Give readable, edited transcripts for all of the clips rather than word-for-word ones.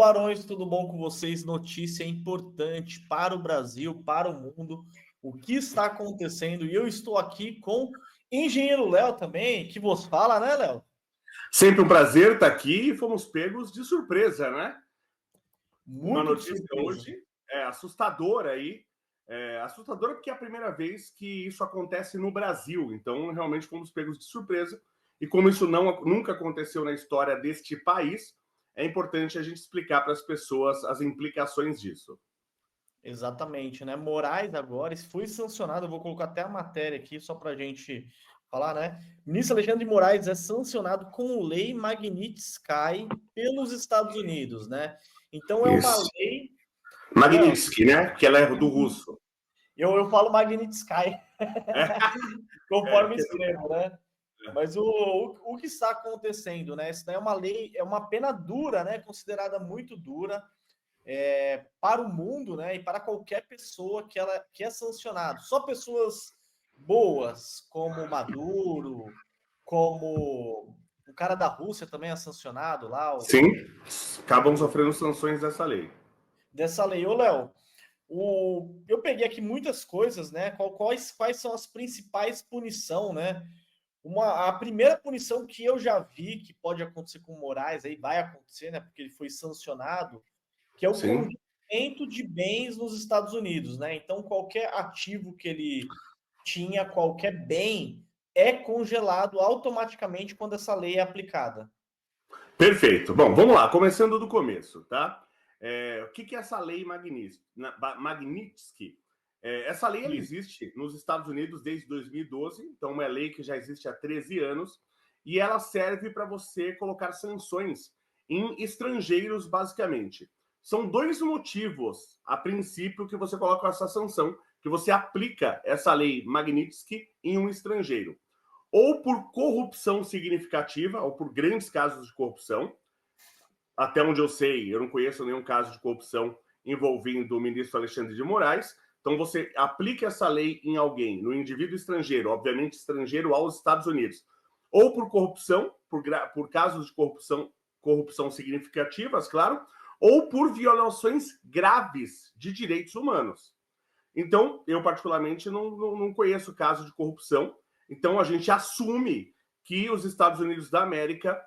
barões, tudo bom com vocês? Notícia importante para o Brasil, para o mundo, o que está acontecendo. E eu estou aqui com engenheiro Léo também, que vos fala, né, Léo? Sempre um prazer estar aqui e fomos pegos de surpresa, né? Uma Muito de notícia surpresa. hoje assustadora aí. Assustadora porque é a primeira vez que isso acontece no Brasil. Então, realmente fomos pegos de surpresa. E como isso nunca aconteceu na história deste país, é importante a gente explicar para as pessoas as implicações disso. Exatamente, né? Moraes agora foi sancionado, eu vou colocar até a matéria aqui só para a gente falar, né? Ministro Alexandre de Moraes é sancionado com lei Magnitsky pelos Estados Unidos, né? Então é uma Isso. lei. Magnitsky, né? Que ela é do russo. Eu falo Magnitsky, conforme É. escrevo, né? Mas o que está acontecendo, né? Isso daí é uma lei, é uma pena dura, né? Considerada muito dura para o mundo, né? E para qualquer pessoa que é sancionado. Só pessoas boas, como Maduro, como o cara da Rússia também é sancionado lá. Sim, acabam sofrendo sanções dessa lei. Dessa lei. Ô, Léo, eu peguei aqui muitas coisas, né? Quais são as principais punições, né? A primeira punição que eu já vi que pode acontecer com o Moraes, aí vai acontecer, né? Porque ele foi sancionado, que é o congelamento de bens nos Estados Unidos, né? Então, qualquer ativo que ele tinha, qualquer bem, é congelado automaticamente quando essa lei é aplicada. Perfeito. Bom, vamos lá, começando do começo, tá? O que é essa lei Magnitsky? Essa lei ela existe nos Estados Unidos desde 2012, então uma lei que já existe há 13 anos, e ela serve para você colocar sanções em estrangeiros, basicamente. São dois motivos, a princípio, que você coloca essa sanção, que você aplica essa lei Magnitsky em um estrangeiro. Ou por corrupção significativa, ou por grandes casos de corrupção. Até onde eu sei, eu não conheço nenhum caso de corrupção envolvendo o ministro Alexandre de Moraes. Então, você aplica essa lei em alguém, no indivíduo estrangeiro, obviamente estrangeiro aos Estados Unidos, ou por corrupção, por casos de corrupção significativas, claro, ou por violações graves de direitos humanos. Então, eu particularmente não conheço caso de corrupção. Então, a gente assume que os Estados Unidos da América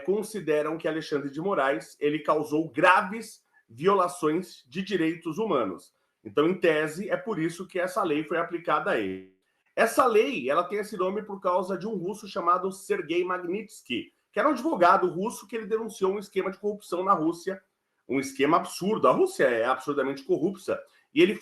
consideram que Alexandre de Moraes ele causou graves violações de direitos humanos. Então, em tese, é por isso que essa lei foi aplicada a ele. Essa lei ela tem esse nome por causa de um russo chamado Sergei Magnitsky, que era um advogado russo que ele denunciou um esquema de corrupção na Rússia, um esquema absurdo. A Rússia é absurdamente corrupta, e ele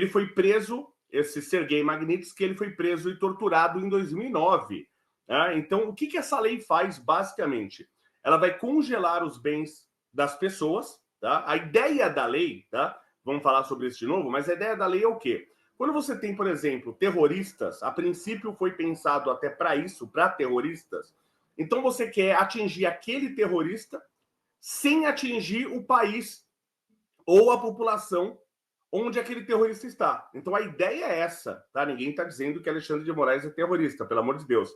foi preso, esse Sergei Magnitsky, ele foi preso e torturado em 2009. Tá? Então, o que essa lei faz, basicamente? Ela vai congelar os bens das pessoas. Tá? A ideia da lei, tá? Vamos falar sobre isso de novo, mas a ideia da lei é o quê? Quando você tem, por exemplo, terroristas, a princípio foi pensado até para isso, para terroristas, então você quer atingir aquele terrorista sem atingir o país ou a população onde aquele terrorista está. Então a ideia é essa, tá? Ninguém está dizendo que Alexandre de Moraes é terrorista, pelo amor de Deus.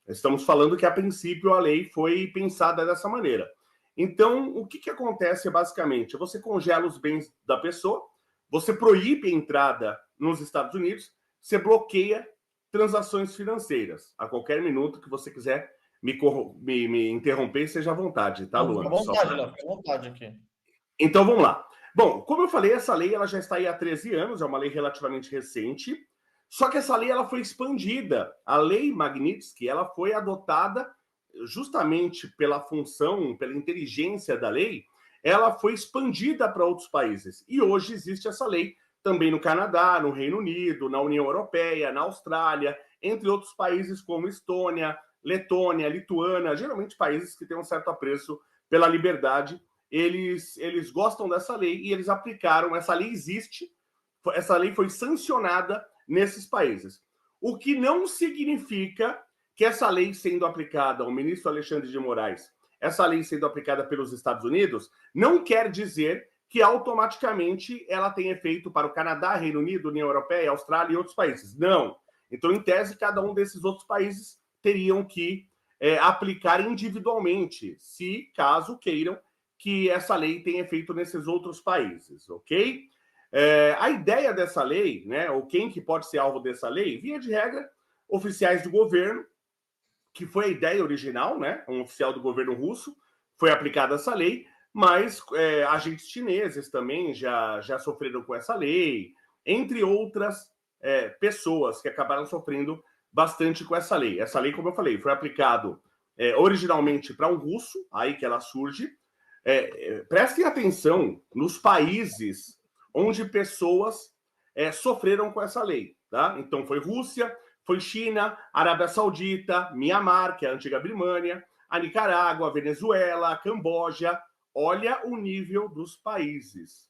Estamos falando que a princípio a lei foi pensada dessa maneira. Então, o que acontece basicamente? Você congela os bens da pessoa, você proíbe a entrada nos Estados Unidos, você bloqueia transações financeiras. A qualquer minuto que você quiser me interromper, seja à vontade, tá, Luana? Fica à vontade, Léo, fica à vontade aqui. Então, vamos lá. Bom, como eu falei, essa lei ela já está aí há 13 anos, é uma lei relativamente recente, só que essa lei ela foi expandida. A lei Magnitsky ela foi adotada justamente pela função, pela inteligência da lei, ela foi expandida para outros países. E hoje existe essa lei também no Canadá, no Reino Unido, na União Europeia, na Austrália, entre outros países como Estônia, Letônia, Lituânia, geralmente países que têm um certo apreço pela liberdade. Eles gostam dessa lei e eles aplicaram. Essa lei existe, essa lei foi sancionada nesses países. O que não significa que essa lei sendo aplicada ao ministro Alexandre de Moraes, essa lei sendo aplicada pelos Estados Unidos, não quer dizer que automaticamente ela tem efeito para o Canadá, Reino Unido, União Europeia, Austrália e outros países. Não. Então, em tese, cada um desses outros países teriam que aplicar individualmente, se caso queiram que essa lei tem efeito nesses outros países, ok? A ideia dessa lei, né, ou quem que pode ser alvo dessa lei, via de regra, oficiais do governo, que foi a ideia original, né, um oficial do governo russo, foi aplicada essa lei, mas agentes chineses também já sofreram com essa lei, entre outras pessoas que acabaram sofrendo bastante com essa lei. Essa lei, como eu falei, foi aplicado originalmente para um russo, aí que ela surge. Prestem atenção nos países onde pessoas sofreram com essa lei, tá? Então foi Rússia, foi China, Arábia Saudita, Mianmar, que é a antiga Birmânia, a Nicarágua, Venezuela, Camboja. Olha o nível dos países.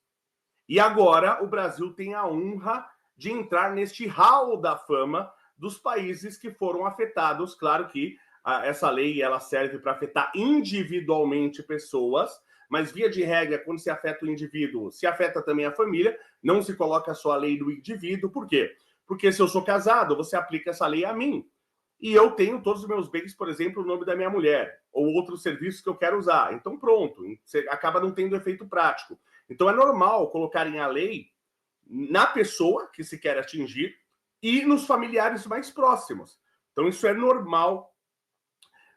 E agora o Brasil tem a honra de entrar neste hall da fama dos países que foram afetados. Claro que essa lei ela serve para afetar individualmente pessoas, mas via de regra, quando se afeta o indivíduo, se afeta também a família, não se coloca só a lei do indivíduo. Por quê? Porque se eu sou casado, você aplica essa lei a mim. E eu tenho todos os meus bens, por exemplo, o nome da minha mulher, ou outros serviços que eu quero usar. Então, pronto, você acaba não tendo efeito prático. Então, é normal colocarem a lei na pessoa que se quer atingir e nos familiares mais próximos. Então, isso é normal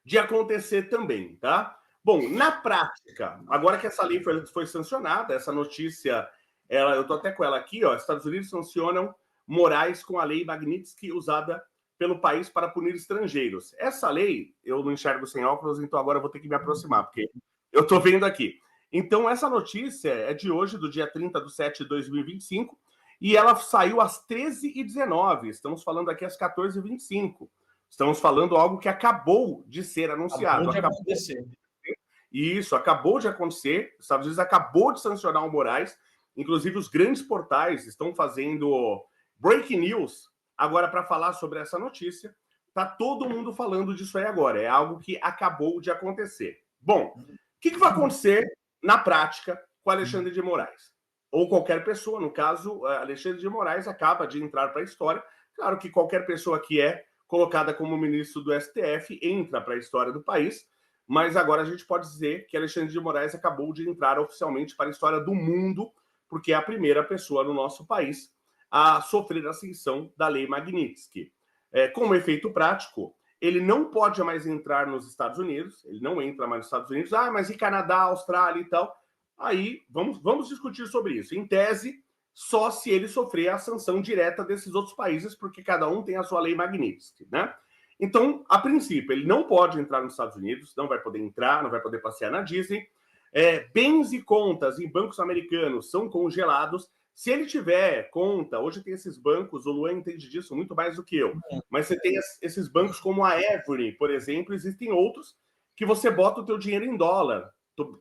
de acontecer também, tá? Bom, na prática, agora que essa lei foi sancionada, essa notícia, eu estou até com ela aqui, ó, Estados Unidos sancionam Moraes com a lei Magnitsky usada pelo país para punir estrangeiros. Essa lei, eu não enxergo sem óculos, então agora eu vou ter que me aproximar, porque eu estou vendo aqui. Então, essa notícia é de hoje, do dia 30/7/2025, e ela saiu às 13h19. Estamos falando aqui às 14h25. Estamos falando algo que acabou de ser anunciado. Acabou de acontecer. Isso, acabou de acontecer. Os Estados Unidos acabou de sancionar o Moraes. Inclusive, os grandes portais estão fazendo breaking news agora para falar sobre essa notícia. Tá todo mundo falando disso aí agora. É algo que acabou de acontecer. Bom, o que vai acontecer na prática com Alexandre de Moraes? Ou qualquer pessoa, no caso, Alexandre de Moraes acaba de entrar para a história. Claro que qualquer pessoa que é colocada como ministro do STF entra para a história do país, mas agora a gente pode dizer que Alexandre de Moraes acabou de entrar oficialmente para a história do mundo, porque é a primeira pessoa no nosso país a sofrer a sanção da Lei Magnitsky. Como efeito prático, ele não pode mais entrar nos Estados Unidos, ele não entra mais nos Estados Unidos, mas e Canadá, Austrália e tal? Aí, vamos discutir sobre isso. Em tese, só se ele sofrer a sanção direta desses outros países, porque cada um tem a sua lei Magnitsky, né? Então, a princípio, ele não pode entrar nos Estados Unidos, não vai poder entrar, não vai poder passear na Disney. Bens e contas em bancos americanos são congelados. Se ele tiver conta, hoje tem esses bancos, o Luan entende disso muito mais do que eu, mas você tem esses bancos como a Every, por exemplo, existem outros que você bota o teu dinheiro em dólar.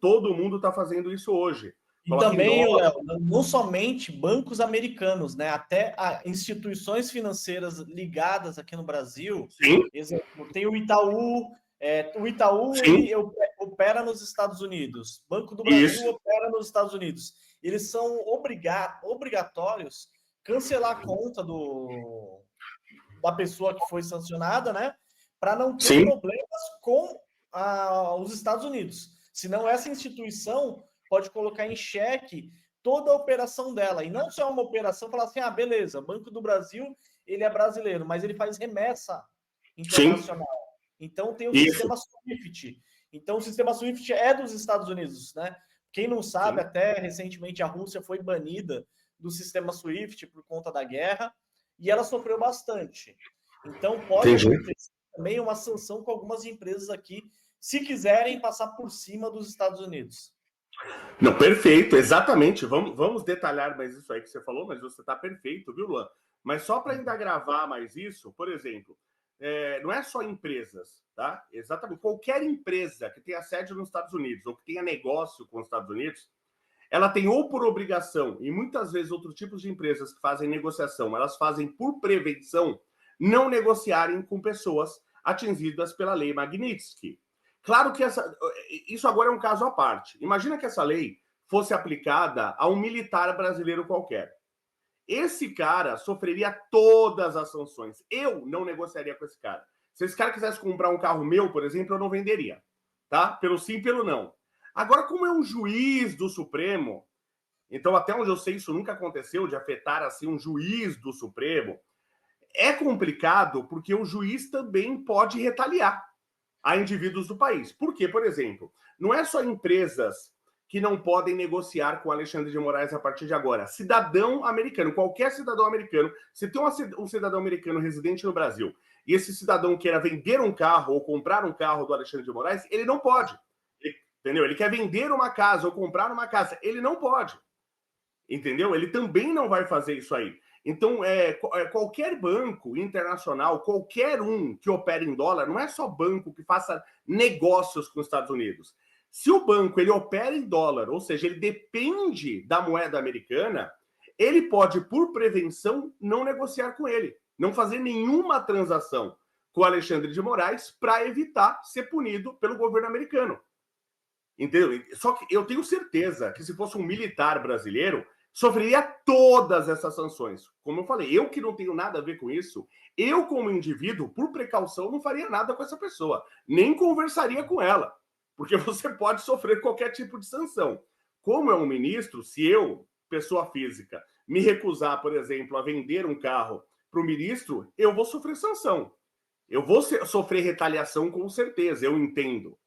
Todo mundo está fazendo isso hoje. E também, Léo, não somente bancos americanos, né? Até instituições financeiras ligadas aqui no Brasil. Sim. Exemplo, tem o Itaú. O Itaú ele opera nos Estados Unidos. Banco do Brasil opera nos Estados Unidos. Eles são obrigatórios cancelar a conta da pessoa que foi sancionada, né? Para não ter problemas com os Estados Unidos. Senão essa instituição pode colocar em xeque toda a operação dela. E não só uma operação, falar assim, beleza, Banco do Brasil, ele é brasileiro, mas ele faz remessa internacional. Então tem o sistema SWIFT. Então o sistema SWIFT é dos Estados Unidos, né? Quem não sabe, até recentemente a Rússia foi banida do sistema SWIFT por conta da guerra, e ela sofreu bastante. Então pode acontecer também uma sanção com algumas empresas aqui, se quiserem passar por cima dos Estados Unidos. Não, perfeito, exatamente. Vamos detalhar mais isso aí que você falou, mas você está perfeito, viu, Luan? Mas só para ainda gravar mais isso, por exemplo, não é só empresas, tá? Exatamente. Qualquer empresa que tenha sede nos Estados Unidos ou que tenha negócio com os Estados Unidos, ela tem ou por obrigação, e muitas vezes outros tipos de empresas que fazem negociação, elas fazem por prevenção, não negociarem com pessoas atingidas pela lei Magnitsky. Claro que isso agora é um caso à parte. Imagina que essa lei fosse aplicada a um militar brasileiro qualquer. Esse cara sofreria todas as sanções. Eu não negociaria com esse cara. Se esse cara quisesse comprar um carro meu, por exemplo, eu não venderia. Tá? Pelo sim, pelo não. Agora, como é um juiz do Supremo, então até onde eu sei isso nunca aconteceu, de afetar assim um juiz do Supremo, é complicado porque o juiz também pode retaliar a indivíduos do país. Por quê? Por exemplo, não é só empresas que não podem negociar com Alexandre de Moraes a partir de agora. Cidadão americano, qualquer cidadão americano, se tem um cidadão americano residente no Brasil e esse cidadão queira vender um carro ou comprar um carro do Alexandre de Moraes, ele não pode. Entendeu? Ele quer vender uma casa ou comprar uma casa, ele não pode. Entendeu? Ele também não vai fazer isso aí. Então, qualquer banco internacional, qualquer um que opere em dólar, não é só banco que faça negócios com os Estados Unidos. Se o banco ele opera em dólar, ou seja, ele depende da moeda americana, ele pode, por prevenção, não negociar com ele, não fazer nenhuma transação com o Alexandre de Moraes para evitar ser punido pelo governo americano. Entendeu? Só que eu tenho certeza que se fosse um militar brasileiro, sofreria todas essas sanções. Como eu falei, eu que não tenho nada a ver com isso, eu como indivíduo, por precaução, não faria nada com essa pessoa, nem conversaria com ela, porque você pode sofrer qualquer tipo de sanção. Como é um ministro, se eu, pessoa física, me recusar, por exemplo, a vender um carro para o ministro, eu vou sofrer sanção. Eu vou sofrer retaliação com certeza, eu entendo.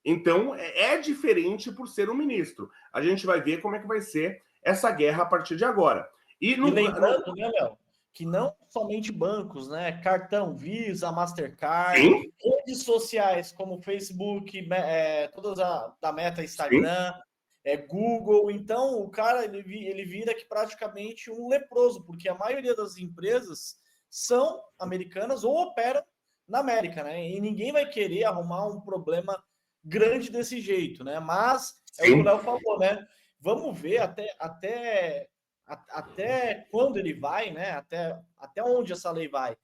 Então, é diferente por ser um ministro. A gente vai ver como é que vai ser essa guerra a partir de agora. E lembrando, né, Léo, que não somente bancos, né? Cartão Visa, Mastercard, sim, redes sociais como Facebook, todas da Meta, Instagram, Google. Então, o cara ele vira que praticamente um leproso, porque a maioria das empresas são americanas ou operam na América, né? E ninguém vai querer arrumar um problema grande desse jeito, né? Mas é o que o Léo falou, né? Vamos ver até quando ele vai, né? Até onde essa lei vai.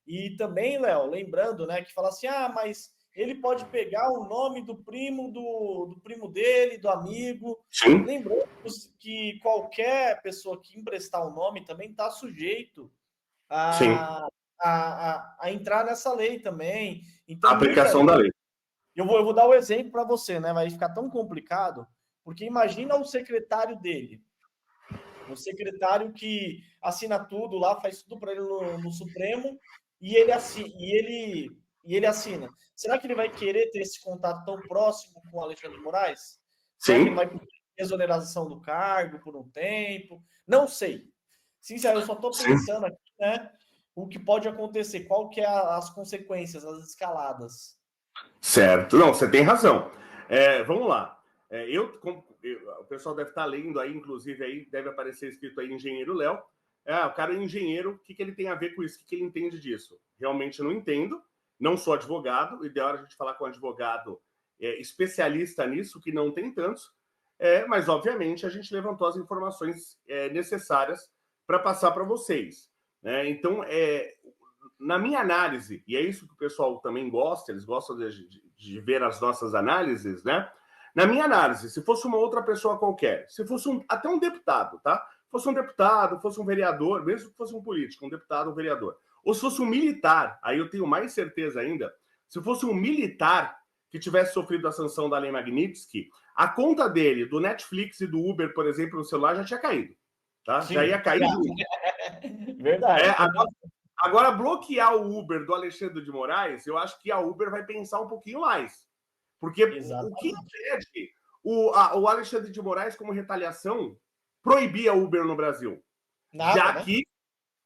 E também, Léo, lembrando, né, que fala assim: ah, mas ele pode pegar o nome do primo do primo dele, do amigo. Sim. Lembrando que qualquer pessoa que emprestar o nome também está sujeito a entrar nessa lei também. Então, a aplicação da lei. Eu vou dar o exemplo para você, né? Vai ficar tão complicado, porque imagina o secretário dele, o secretário que assina tudo lá, faz tudo para ele no Supremo, e ele assina. Será que ele vai querer ter esse contato tão próximo com o Alexandre de Moraes? Será que ele vai pedir exoneração do cargo por um tempo? Não sei. Sinceramente, eu só estou pensando aqui, né? O que pode acontecer, qual que é as consequências, as escaladas. Certo. Não, você tem razão. Vamos lá. O pessoal deve estar lendo aí, inclusive, aí deve aparecer escrito aí Engenheiro Léo. O cara é engenheiro, o que ele tem a ver com isso? O que ele entende disso? Realmente não entendo. Não sou advogado. Ideal a gente falar com um advogado especialista nisso, que não tem tantos. Mas, obviamente, a gente levantou as informações necessárias para passar para vocês. Então, na minha análise, e é isso que o pessoal também gosta, eles gostam de ver as nossas análises, né? Na minha análise, se fosse uma outra pessoa qualquer, se fosse até um deputado, tá? Fosse um deputado, fosse um vereador, mesmo que fosse um político, um deputado, um vereador, ou se fosse um militar, aí eu tenho mais certeza ainda, se fosse um militar que tivesse sofrido a sanção da Lei Magnitsky, a conta dele, do Netflix e do Uber, por exemplo, no celular, já tinha caído, tá? Sim, já ia cair. Verdade. Agora, bloquear o Uber do Alexandre de Moraes, eu acho que a Uber vai pensar um pouquinho mais. Porque o que impede o Alexandre de Moraes, como retaliação, proibir a Uber no Brasil? Nada,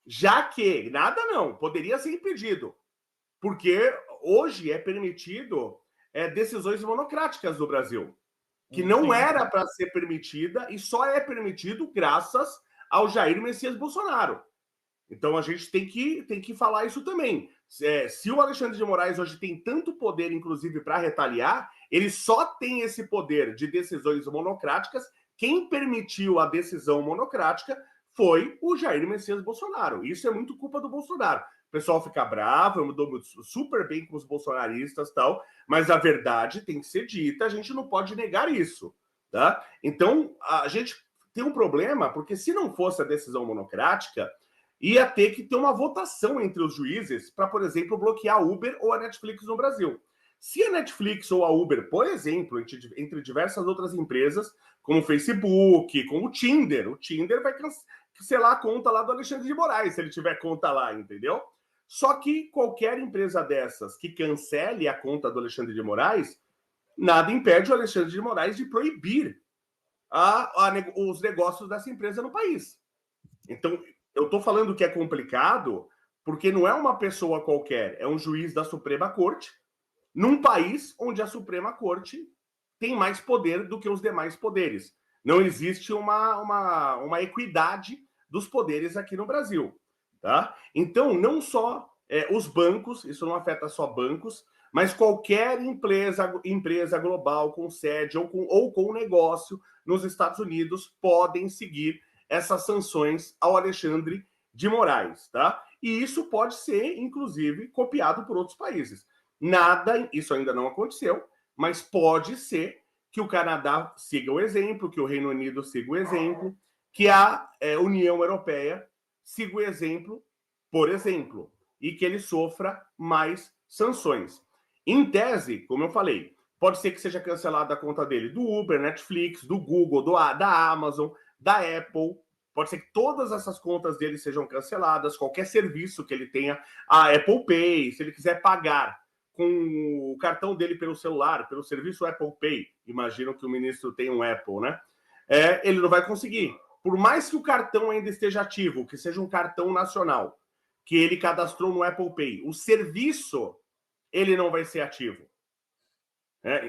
já que, nada não, poderia ser impedido. Porque hoje é permitido decisões monocráticas do Brasil, que não era para ser permitida e só é permitido graças ao Jair Messias Bolsonaro. Então, a gente tem que falar isso também. Se o Alexandre de Moraes hoje tem tanto poder, inclusive, para retaliar, ele só tem esse poder de decisões monocráticas. Quem permitiu a decisão monocrática foi o Jair Messias Bolsonaro. Isso é muito culpa do Bolsonaro. O pessoal fica bravo, eu me dou super bem com os bolsonaristas e tal, mas a verdade tem que ser dita, a gente não pode negar isso. Tá? Então, a gente tem um problema, porque se não fosse a decisão monocrática, ia ter que ter uma votação entre os juízes para, por exemplo, bloquear a Uber ou a Netflix no Brasil. Se a Netflix ou a Uber, por exemplo, entre diversas outras empresas, como o Facebook, como o Tinder vai cancelar a conta lá do Alexandre de Moraes, se ele tiver conta lá, entendeu? Só que qualquer empresa dessas que cancele a conta do Alexandre de Moraes, nada impede o Alexandre de Moraes de proibir os negócios dessa empresa no país. Então, eu estou falando que é complicado porque não é uma pessoa qualquer, é um juiz da Suprema Corte, num país onde a Suprema Corte tem mais poder do que os demais poderes. Não existe uma equidade dos poderes aqui no Brasil. Tá? Então, não só os bancos, isso não afeta só bancos, mas qualquer empresa global com sede ou com negócio nos Estados Unidos podem seguir essas sanções ao Alexandre de Moraes. Tá? E isso pode ser, inclusive, copiado por outros países. Nada, isso ainda não aconteceu, mas pode ser que o Canadá siga o exemplo, que o Reino Unido siga o exemplo, que a União Europeia siga o exemplo, por exemplo, e que ele sofra mais sanções. Em tese, como eu falei, pode ser que seja cancelada a conta dele do Uber, Netflix, do Google, da Amazon, da Apple. Pode ser que todas essas contas dele sejam canceladas, qualquer serviço que ele tenha, a Apple Pay, se ele quiser pagar com o cartão dele pelo celular, pelo serviço Apple Pay, imagino que o ministro tem um Apple, né? Ele não vai conseguir. Por mais que o cartão ainda esteja ativo, que seja um cartão nacional, que ele cadastrou no Apple Pay, o serviço, ele não vai ser ativo.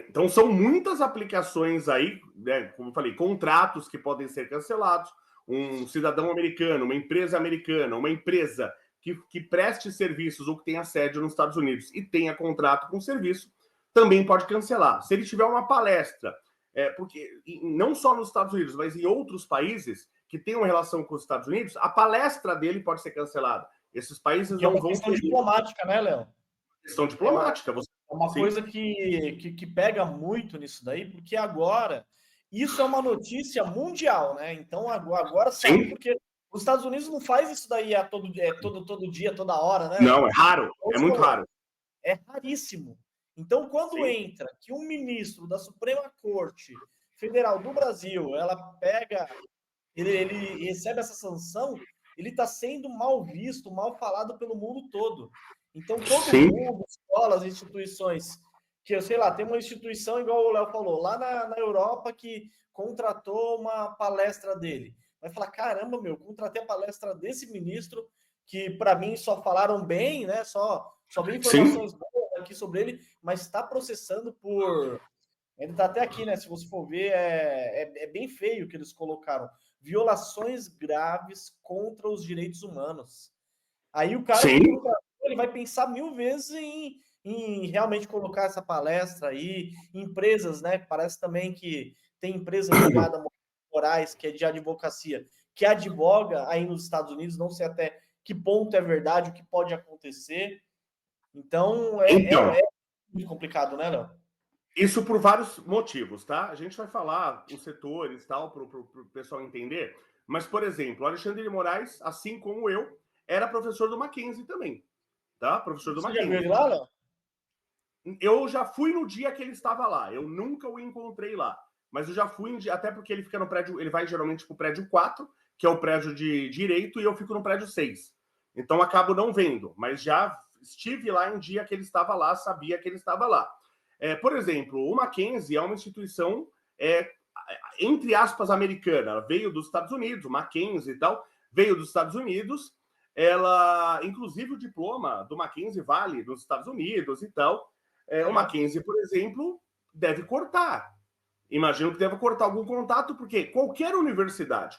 Então, são muitas aplicações aí, né, como eu falei, contratos que podem ser cancelados. Um cidadão americano, uma empresa americana, uma empresa que preste serviços ou que tenha sede nos Estados Unidos e tenha contrato com serviço, também pode cancelar. Se ele tiver uma palestra, porque não só nos Estados Unidos, mas em outros países que tenham relação com os Estados Unidos, a palestra dele pode ser cancelada. Esses países não vão... É uma questão diplomática, né, Léo? Questão diplomática. É uma coisa que pega muito nisso daí, porque agora isso é uma notícia mundial, né? Então agora saiu, porque os Estados Unidos não faz isso daí todo dia, toda hora, né? Não, é raro, é muito raro. É raríssimo. Então, quando entra que um ministro da Suprema Corte Federal do Brasil, ela pega, ele recebe essa sanção, ele está sendo mal visto, mal falado pelo mundo todo. Então, todo mundo, escolas, instituições, que, sei lá, tem uma instituição, igual o Léo falou, lá na Europa, que contratou uma palestra dele. Vai falar, caramba, contratei a palestra desse ministro, que para mim só falaram bem, né? Só vi informações boas aqui sobre ele, mas está processando por... Ele está até aqui, né? Se você for ver, é bem feio que eles colocaram. Violações graves contra os direitos humanos. Aí o cara ele vai pensar 1000 vezes em realmente colocar essa palestra aí. Empresas, né? Parece também que tem empresa ligada a Moraes, que é de advocacia, que advoga aí nos Estados Unidos, não sei até que ponto é verdade, o que pode acontecer. Então, é muito complicado, né, Léo? Isso por vários motivos, tá? A gente vai falar os setores, tal, para o pessoal entender. Mas, por exemplo, o Alexandre de Moraes, assim como eu, era professor do Mackenzie também, tá? Professor do Mackenzie. Você já viu ele lá, Léo? Eu já fui no dia que ele estava lá. Eu nunca o encontrei lá. Mas eu já fui, até porque ele fica no prédio, ele vai geralmente para o prédio 4, que é o prédio de direito, e eu fico no prédio 6. Então, acabo não vendo. Mas já estive lá em dia que ele estava lá, sabia que ele estava lá. Por exemplo, o Mackenzie é uma instituição, entre aspas, americana. Ela veio dos Estados Unidos, o Mackenzie e tal, veio dos Estados Unidos. Ela, inclusive, o diploma do Mackenzie vale nos Estados Unidos e tal. O Mackenzie, por exemplo, deve cortar. Imagino que deve cortar algum contato, porque qualquer universidade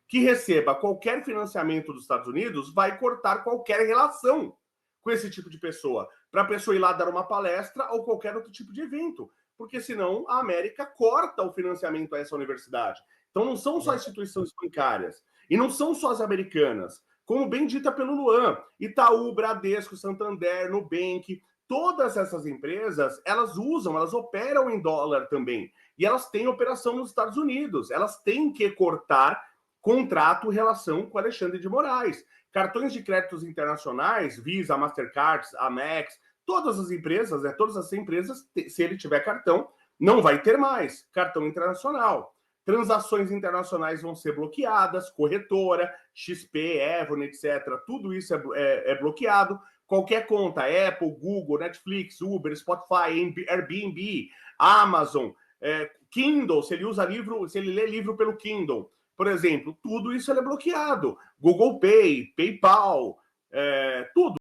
que receba qualquer financiamento dos Estados Unidos vai cortar qualquer relação com esse tipo de pessoa, para a pessoa ir lá dar uma palestra ou qualquer outro tipo de evento, porque senão a América corta o financiamento a essa universidade. Então não são só instituições bancárias, e não são só as americanas, como bem dita pelo Luan, Itaú, Bradesco, Santander, Nubank, todas essas empresas, elas operam em dólar também, e elas têm operação nos Estados Unidos, elas têm que cortar contrato, relação com Alexandre de Moraes. Cartões de créditos internacionais, Visa, Mastercard, Amex, todas as empresas, todas as empresas, se ele tiver cartão, não vai ter mais cartão internacional. Transações internacionais vão ser bloqueadas, corretora, XP, Evon, etc. Tudo isso é bloqueado. Qualquer conta, Apple, Google, Netflix, Uber, Spotify, Airbnb, Amazon, Kindle, se ele usa livro, se ele lê livro pelo Kindle, por exemplo, tudo isso é bloqueado. Google Pay, PayPal, tudo.